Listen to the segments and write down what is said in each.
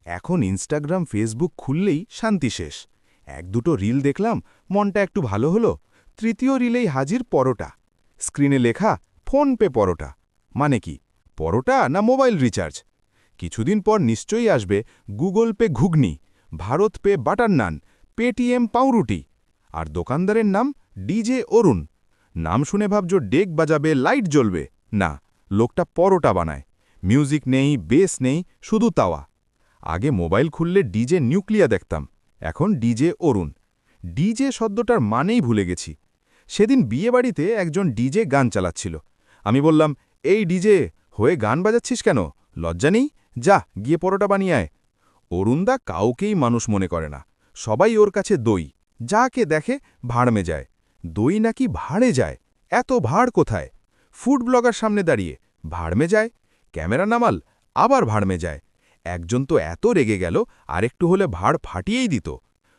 এখন Instagram Facebook খুললেই শান্তি শেষ। এক দুটো রিল দেখলাম, মনটা একটু ভালো হলো। তৃতীয় রিলেই হাজির পরোটা। স্ক্রিনে লেখা ফোন পে পরোটা। মানে কি, পরোটা না মোবাইল রিচার্জ? কিছুদিন পর নিশ্চয়ই আসবে গুগল পে ঘুগনি, ভারত পে বাটার নান, পেটিএম পাউরুটি। আর দোকানদারের নাম ডিজে অরুণ। নাম শুনে ভাবছো ডেক বাজাবে, লাইট জ্বলবে। না, লোকটা পরোটা বানায়। মিউজিক নেই, বেস নেই, শুধু তাওয়া। আগে মোবাইল খুললে ডিজে নিউক্লিয়া দেখতাম, এখন ডিজে অরুণ। ডিজে শব্দটার মানেই ভুলে গেছি। সেদিন বিয়েবাড়িতে একজন ডিজে গান চালাচ্ছিল। আমি বললাম, এই ডিজে, হয়ে গান বাজাচ্ছিস কেন? লজ্জা নেই? যা, গিয়ে পরোটা বানিয়ে আয়। অরুণদা কাউকেই মানুষ মনে করে না। সবাই ওর কাছে দই। যাকে দেখে ভাড়মে যায়। দই নাকি ভাড়ে যায়। এত ভাড় কোথায়? ফুড ব্লগার সামনে দাঁড়িয়ে ভাড়মে যায়। ক্যামেরা নামাল, আবার ভাড়মে যায়। একজন তো এত রেগে গেল, আরেকটু হলে ভাড় ফাটিয়েই দিত।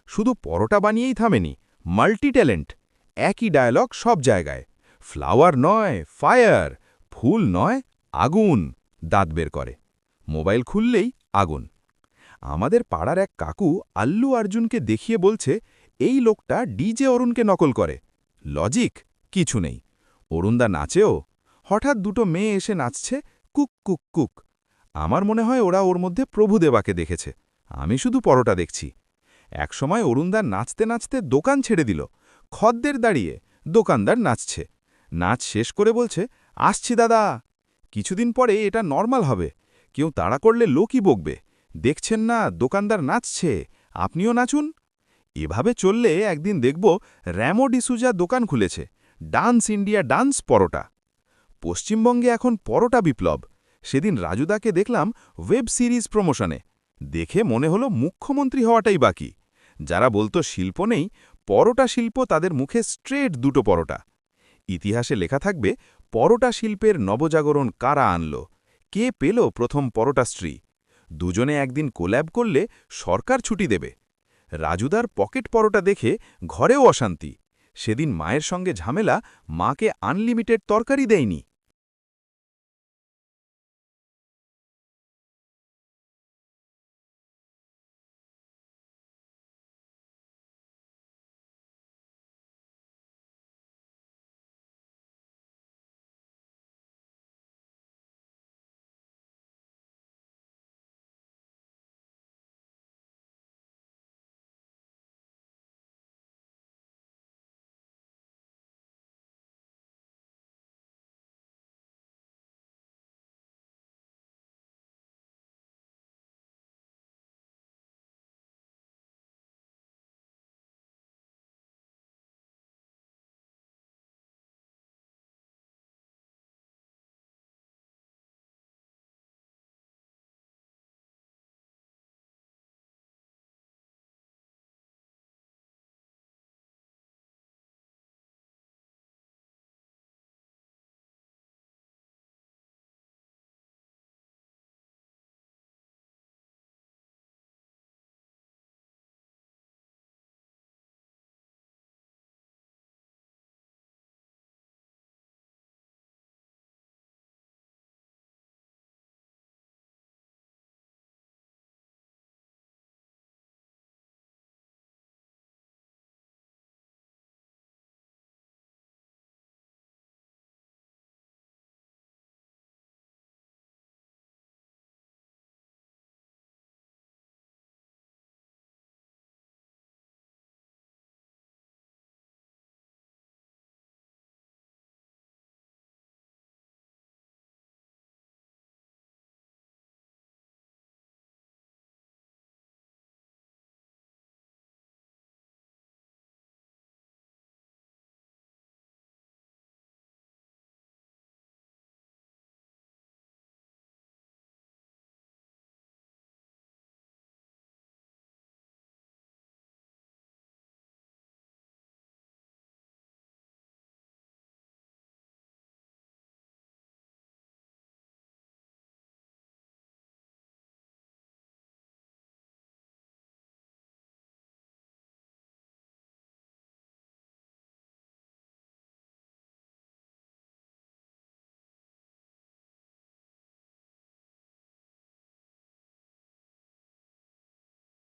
শুধু পরোটা বানিয়েই থামেনি, মাল্টি ট্যালেন্ট। একই ডায়ালগ সব জায়গায়। ফ্লাওয়ার নয়, ফায়ার। ফুল নয়, আগুন। দাঁত বের করে। মোবাইল খুললেই আগুন। আমাদের পাড়ার এক কাকু আল্লু অর্জুনকে দেখিয়ে বলছে, এই লোকটা ডিজে অরুণকে নকল করে। লজিক কিছু নেই। অরুণদা নাচেও। হঠাৎ দুটো মেয়ে এসে নাচছে, কুক কুক কুক। আমার মনে হয় ওরা ওর মধ্যে প্রভুদেবাকে দেখেছে। আমি শুধু পরোটা দেখছি। একসময় অরুণদা নাচতে নাচতে দোকান ছেড়ে দিল। খদ্দের দাঁড়িয়ে, দোকানদার নাচছে। নাচ শেষ করে বলছে, আসছি দাদা। কিছুদিন পরে এটা নর্মাল হবে। কেউ তাড়া করলে লোকই বকবে। দেখছেন না, দোকানদার নাচছে, আপনিও নাচুন। এভাবে চললে একদিন দেখব র্যামো ডিসুজা দোকান খুলেছে, ডান্স ইন্ডিয়া ডান্স পরোটা। পশ্চিমবঙ্গে এখন পরোটা বিপ্লব। সেদিন রাজুদাকে দেখলাম ওয়েব সিরিজ প্রমোশনে। দেখে মনে হলো মুখ্যমন্ত্রী হওয়াটাই বাকি। যারা বলতো শিল্প নেই, পরোটা শিল্প, তাদের মুখে স্ট্রেট দুটো পরোটা। ইতিহাসে লেখা থাকবে পরোটা শিল্পের নবজাগরণ কারা আনল, কে পেল প্রথম পরোটা স্ত্রী। দুজনে একদিন কোল্যাব করলে সরকার ছুটি দেবে। রাজুদার পকেট পরোটা দেখে ঘরেও অশান্তি। সেদিন মায়ের সঙ্গে ঝামেলা, মাকে আনলিমিটেড তরকারি দেয়নি।